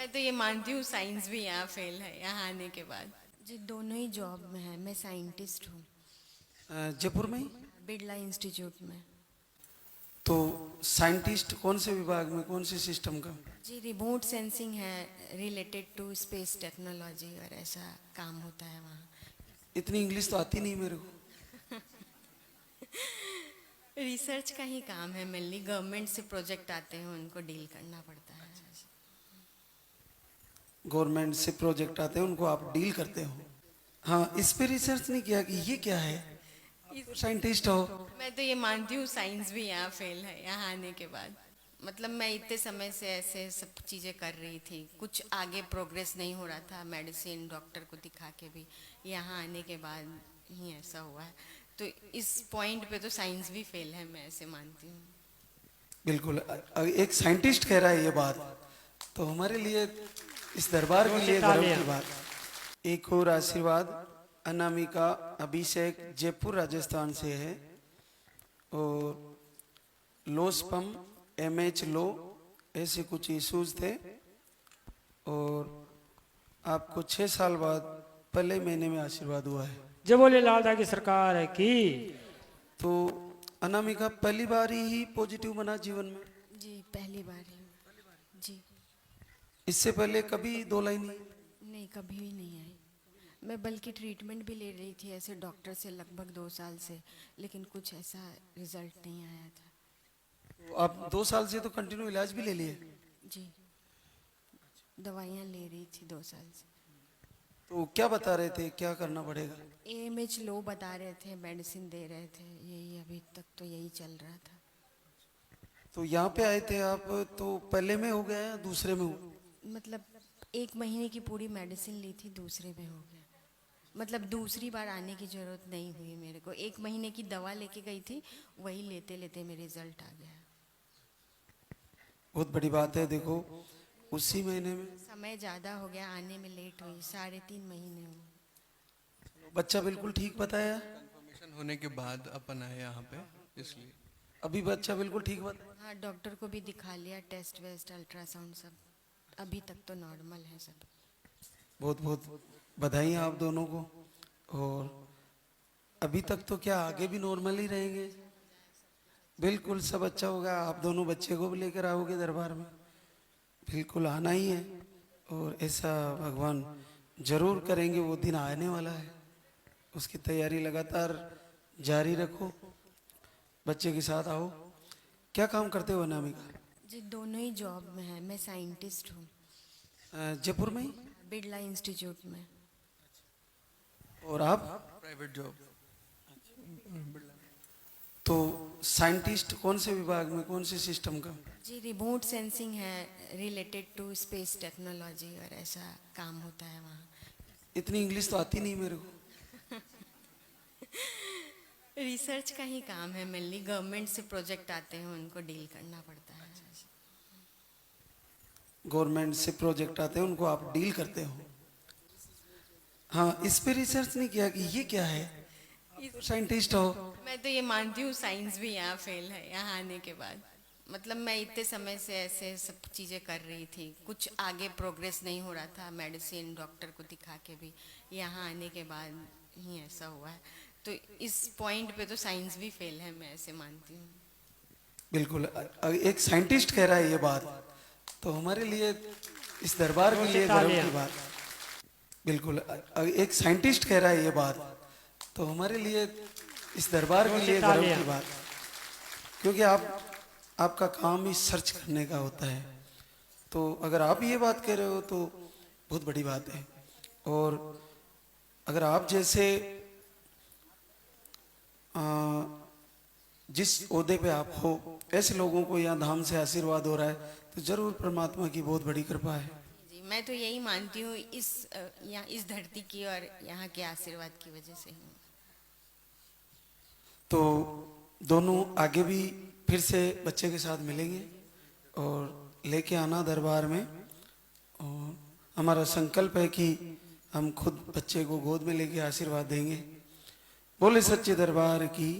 मैं तो ये मानती हूँ साइंस भी यहाँ फेल है यहाँ आने के बाद। जी दोनों ही जॉब में है। मैं साइंटिस्ट हूँ जयपुर में ही। बिरला इंस्टीट्यूट में। तो साइंटिस्ट कौन से विभाग में, कौन से सिस्टम का? जी रिमोट सेंसिंग है रिलेटेड टू स्पेस टेक्नोलॉजी और ऐसा काम होता है वहाँ। इतनी इंग्लिश तो आती नहीं मेरे को। रिसर्च का ही काम है मेनली। गवर्नमेंट से प्रोजेक्ट आते हैं उनको डील करना पड़ता है। गवर्नमेंट से प्रोजेक्ट आते हैं उनको आप डील करते हो। हाँ, इस पे रिसर्च नहीं किया कि ये क्या है? साइंटिस्ट हो। मैं तो ये मानती हूँ साइंस भी यहाँ फेल है यहाँ आने के बाद। मतलब मैं इतने समय से ऐसे सब चीज़ें कर रही थी, कुछ आगे प्रोग्रेस नहीं हो रहा था मेडिसिन डॉक्टर को दिखा के भी। यहाँ आने के बाद ही ऐसा हुआ है। तो इस पॉइंट पे तो साइंस भी फेल है, मैं ऐसे मानती हूँ। बिल्कुल, एक साइंटिस्ट कह रहा है ये बात, तो हमारे लिए, इस दरबार के लिए गर्व की बात। एक और आशीर्वाद अनामिका अभिषेक जयपुर राजस्थान से है, और लोस्पम एमएच लो ऐसे कुछ इश्यूज थे, और आपको 6 साल बाद पहले महीने में आशीर्वाद हुआ है। जय बोले लाल की सरकार की। तो अनामिका पहली बार ही पॉजिटिव बना जीवन में? जी पहली बार ही। जी इससे पहले कभी दो लाइन नहीं? नहीं कभी भी नहीं आई। मैं बल्कि ट्रीटमेंट भी ले रही थी ऐसे डॉक्टर से लगभग 2 साल से, लेकिन कुछ ऐसा रिजल्ट नहीं आया था। तो आप 2 साल से तो कंटिन्यू इलाज भी ले लिए? जी दवाइयाँ ले रही थी 2 साल से। तो क्या बता रहे थे, क्या करना पड़ेगा? AMH लो बता रहे थे, मेडिसिन दे रहे थे, यही अभी तक तो यही चल रहा था। तो यहाँ पे आए थे आप, तो पहले में हो गया या दूसरे में हो? मतलब 1 महीने की पूरी मेडिसिन ली थी, दूसरे में हो गया। मतलब दूसरी बार आने की ज़रूरत नहीं हुई मेरे को। 1 महीने की दवा लेके गई थी, वही लेते लेते मेरे रिजल्ट आ गया। बहुत बड़ी बात है। देखो उसी महीने में समय ज़्यादा हो गया, आने में लेट हुई, 3.5 महीने हुए। बच्चा बिल्कुल ठीक बताया? कंफर्मेशन होने के बाद अपन आए यहाँ पे, इसलिए। अभी बच्चा बिल्कुल ठीक बता? हाँ डॉक्टर को भी दिखा लिया, टेस्ट वेस्ट अल्ट्रासाउंड सब, अभी तक तो नॉर्मल है सब। बहुत बहुत बधाई आप दोनों को। और अभी तक तो क्या, आगे भी नॉर्मल ही रहेंगे? बिल्कुल सब अच्छा होगा। आप दोनों बच्चे को भी लेकर आओगे दरबार में? बिल्कुल आना ही है, और ऐसा भगवान जरूर करेंगे। वो दिन आने वाला है, उसकी तैयारी लगातार जारी रखो। बच्चे के साथ आओ। क्या काम करते हो अनामिका? जी दोनों ही जॉब में है। मैं साइंटिस्ट हूँ जयपुर में ही। बिरला इंस्टीट्यूट में। और आप? Private job. तो साइंटिस्ट कौन से विभाग में, कौन से सिस्टम का? जी रिमोट सेंसिंग है रिलेटेड टू स्पेस टेक्नोलॉजी और ऐसा काम होता है वहाँ। इतनी इंग्लिश तो आती नहीं मेरे को। रिसर्च का ही काम है मेनली। गवर्नमेंट से प्रोजेक्ट आते हैं उनको डील करना पड़ता है। गवर्नमेंट से प्रोजेक्ट आते हैं उनको आप डील करते हो। हाँ, इस पे रिसर्च नहीं किया कि ये क्या है? साइंटिस्ट हो। मैं तो ये मानती हूँ साइंस भी यहाँ फेल है यहाँ आने के बाद। मतलब मैं इतने समय से ऐसे सब चीज़ें कर रही थी, कुछ आगे प्रोग्रेस नहीं हो रहा था मेडिसिन डॉक्टर को दिखा के भी। यहाँ आने के बाद ही ऐसा हुआ है। तो इस पॉइंट पे तो साइंस भी फेल है, मैं ऐसे मानती हूँ। बिल्कुल, एक साइंटिस्ट कह रहा है ये बात, तो हमारे लिए, इस दरबार के लिए गर्व की बात। बिल्कुल, एक साइंटिस्ट कह रहा है ये बात, तो हमारे लिए, इस दरबार के लिए गर्व की बात। क्योंकि आपका काम ही सर्च करने का होता है। तो अगर आप ये बात कह रहे हो तो बहुत बड़ी बात है। और अगर आप जैसे जिस ओहदे पे आप हो, ऐसे लोगों को यहाँ धाम से आशीर्वाद हो रहा है, तो जरूर परमात्मा की बहुत बड़ी कृपा है। जी मैं तो यही मानती हूँ, इस धरती की और यहाँ के आशीर्वाद की वजह से ही। तो दोनों आगे भी फिर से बच्चे के साथ मिलेंगे और लेके आना दरबार में। और हमारा संकल्प है कि हम खुद बच्चे को गोद में लेके आशीर्वाद देंगे। बोले सच्चे दरबार की।